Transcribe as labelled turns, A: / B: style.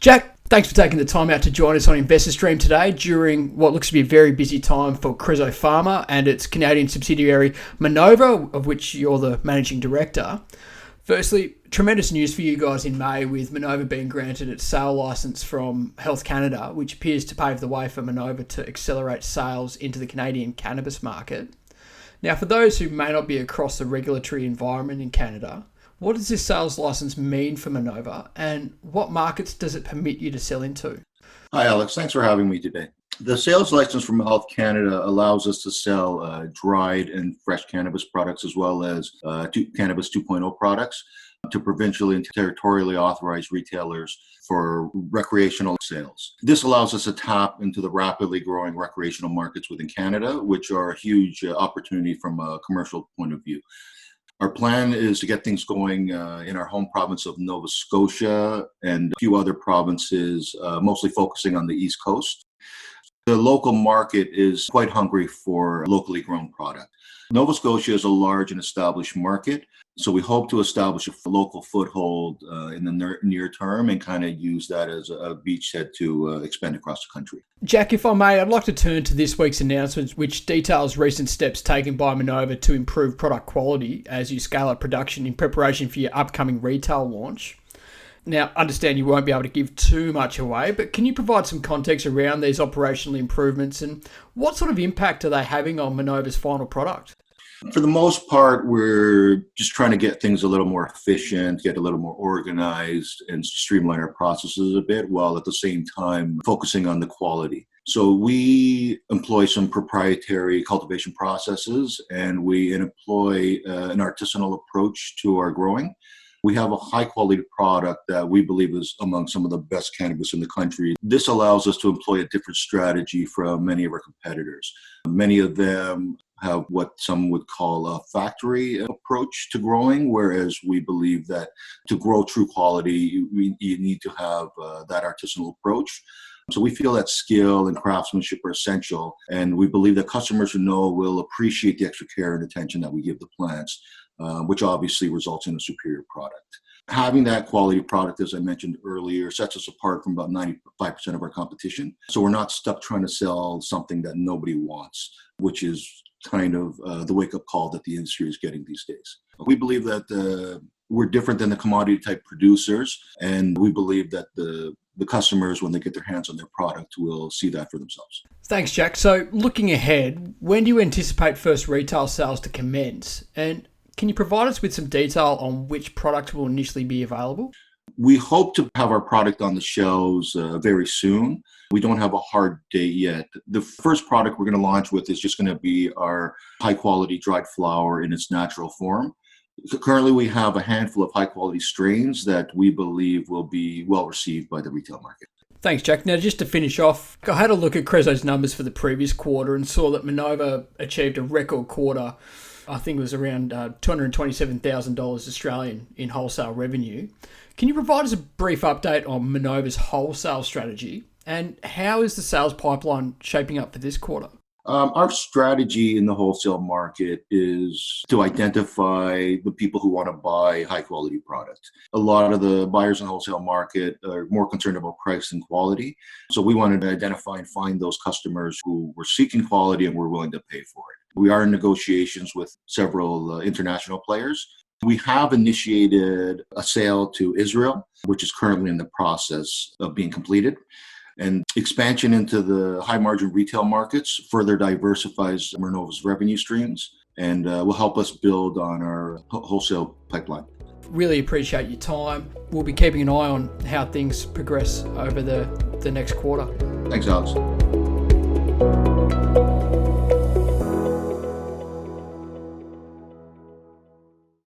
A: Jack, thanks for taking the time out to join us on InvestorStream today during what looks to be a very busy time for Creso Pharma and its Canadian subsidiary Mernova, of which you're the managing director. Firstly, tremendous news for you guys in May with Mernova being granted its sale license from Health Canada, which appears to pave the way for Mernova to accelerate sales into the Canadian cannabis market. Now, for those who may not be across the regulatory environment in Canada, what does this sales license mean for Mernova, and what markets does it permit you to sell into?
B: Hi, Alex. Thanks for having me today. The sales license from Health Canada allows us to sell dried and fresh cannabis products as well as Cannabis 2.0 products to provincially and territorially authorized retailers for recreational sales. This allows us to tap into the rapidly growing recreational markets within Canada, which are a huge opportunity from a commercial point of view. Our plan is to get things going in our home province of Nova Scotia and a few other provinces, mostly focusing on the East Coast. The local market is quite hungry for locally grown product. Nova Scotia is a large and established market, so we hope to establish a local foothold in the near term and kind of use that as a beachhead to expand across the country.
A: Jack, if I may, I'd like to turn to this week's announcement, which details recent steps taken by Mernova to improve product quality as you scale up production in preparation for your upcoming retail launch. Now, understand you won't be able to give too much away, but can you provide some context around these operational improvements and what sort of impact are they having on Mernova's final product?
B: For the most part, we're just trying to get things a little more efficient, get a little more organized, and streamline our processes a bit, while at the same time focusing on the quality. So we employ some proprietary cultivation processes, and we employ an artisanal approach to our growing. We have a high quality product that we believe is among some of the best cannabis in the country. This allows us to employ a different strategy from many of our competitors. Many of them have what some would call a factory approach to growing, whereas we believe that to grow true quality, you need to have that artisanal approach. So we feel that skill and craftsmanship are essential, and we believe that customers who know will appreciate the extra care and attention that we give the plants, which obviously results in a superior product. Having that quality product, as I mentioned earlier, sets us apart from about 95% of our competition. So we're not stuck trying to sell something that nobody wants, which is kind of the wake-up call that the industry is getting these days. We believe that we're different than the commodity type producers, and we believe that the customers, when they get their hands on their product, will see that for themselves.
A: Thanks, Jack. So looking ahead, when do you anticipate first retail sales to commence? And can you provide us with some detail on which product will initially be available?
B: We hope to have our product on the shelves very soon. We don't have a hard date yet. The first product we're going to launch with is just going to be our high-quality dried flower in its natural form. Currently, we have a handful of high-quality strains that we believe will be well received by the retail market.
A: Thanks, Jack. Now, just to finish off, I had a look at Creso's numbers for the previous quarter and saw that Mernova achieved a record quarter. I think it was around $227,000 Australian in wholesale revenue. Can you provide us a brief update on Mernova's wholesale strategy and how is the sales pipeline shaping up for this quarter?
B: Our strategy in the wholesale market is to identify the people who want to buy high quality product. A lot of the buyers in the wholesale market are more concerned about price than quality. So we wanted to identify and find those customers who were seeking quality and were willing to pay for it. We are in negotiations with several international players. We have initiated a sale to Israel, which is currently in the process of being completed. And expansion into the high-margin retail markets further diversifies Mernova's revenue streams and will help us build on our wholesale pipeline.
A: Really appreciate your time. We'll be keeping an eye on how things progress over the next quarter.
B: Thanks, Alex.